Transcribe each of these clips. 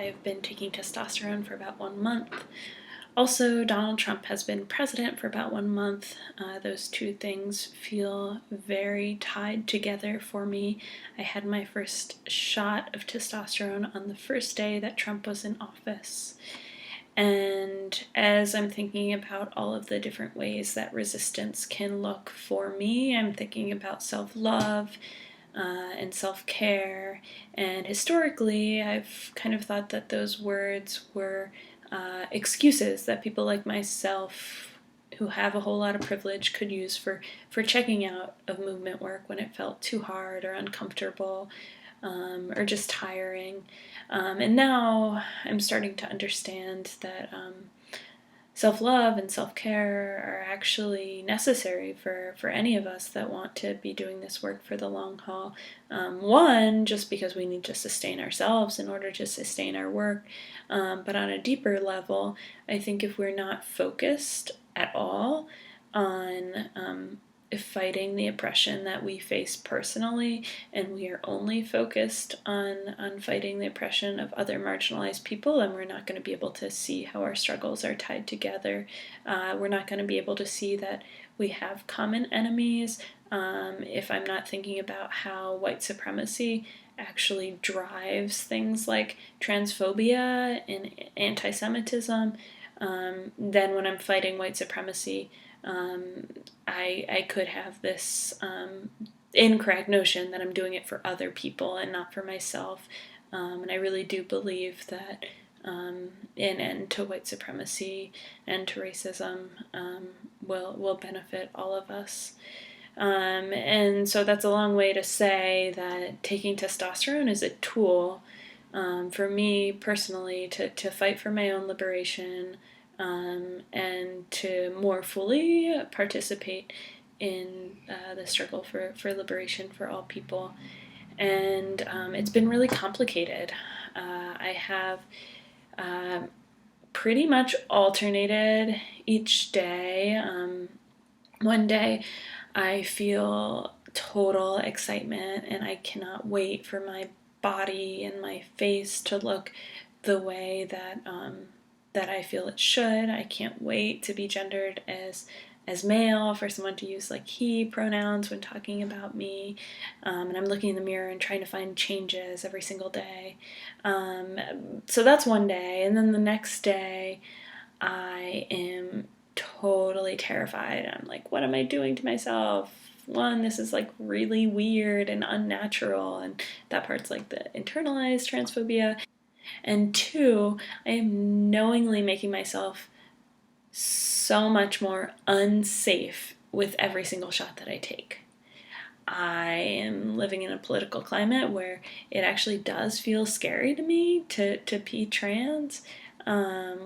I've been taking testosterone for about 1 month. Also, Donald Trump has been president for about 1 month. Those two things feel very tied together for me. I had my first shot of testosterone on the first day that Trump was in office. And as I'm thinking about all of the different ways that resistance can look for me, I'm thinking about self-love and self-care. And historically, I've kind of thought that those words were excuses that people like myself who have a whole lot of privilege could use for checking out of movement work when it felt too hard or uncomfortable or just tiring. And now I'm starting to understand that self-love and self-care are actually necessary for any of us that want to be doing this work for the long haul. One, just because we need to sustain ourselves in order to sustain our work, but on a deeper level, I think if we're not focused at all on fighting the oppression that we face personally, and we are only focused on fighting the oppression of other marginalized people, then we're not going to be able to see how our struggles are tied together. We're not going to be able to see that we have common enemies. If I'm not thinking about how white supremacy actually drives things like transphobia and anti-Semitism, then when I'm fighting white supremacy, I could have this incorrect notion that I'm doing it for other people and not for myself. And I really do believe that an end to white supremacy and to racism will benefit all of us. And so that's a long way to say that taking testosterone is a tool for me personally to fight for my own liberation, and to more fully participate in the struggle for liberation for all people. And it's been really complicated. I have pretty much alternated each day. One day I feel total excitement and I cannot wait for my body and my face to look the way that I feel it should. I can't wait to be gendered as male, for someone to use like he pronouns when talking about me, and I'm looking in the mirror and trying to find changes every single day. So that's one day, and then the next day I am totally terrified. I'm like, what am I doing to myself? One, this is like really weird and unnatural, and that part's like the internalized transphobia. And two, I am knowingly making myself so much more unsafe with every single shot that I take. I am living in a political climate where it actually does feel scary to me to be trans,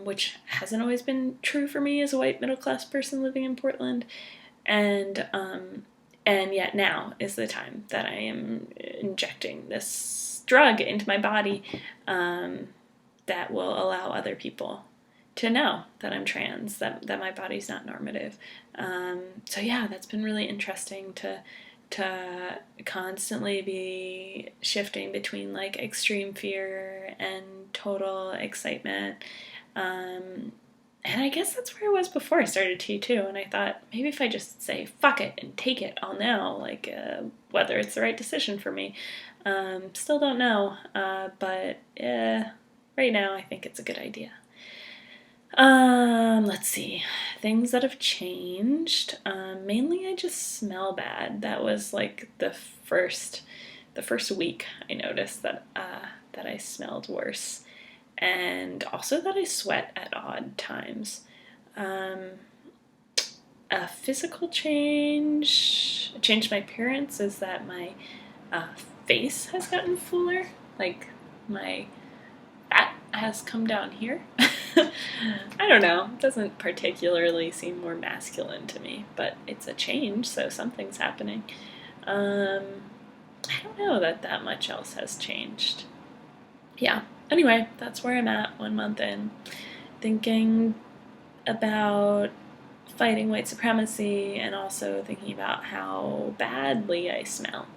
which hasn't always been true for me as a white middle-class person living in Portland. And yet now is the time that I am injecting this drug into my body that will allow other people to know that I'm trans, that my body's not normative. So yeah, that's been really interesting to constantly be shifting between like extreme fear and total excitement. And I guess that's where I was before I started T2, and I thought maybe if I just say fuck it and take it, I'll know like whether it's the right decision for me. Still don't know, but right now I think it's a good idea. Let's see. Things that have changed. Mainly I just smell bad. That was like the first week I noticed that I smelled worse. And also that I sweat at odd times. A physical change, a change in my appearance, is that my face has gotten fuller. Like my fat has come down here. I don't know. It doesn't particularly seem more masculine to me, but it's a change, so something's happening. I don't know that much else has changed. Yeah. Anyway, that's where I'm at 1 month in, thinking about fighting white supremacy and also thinking about how badly I smell.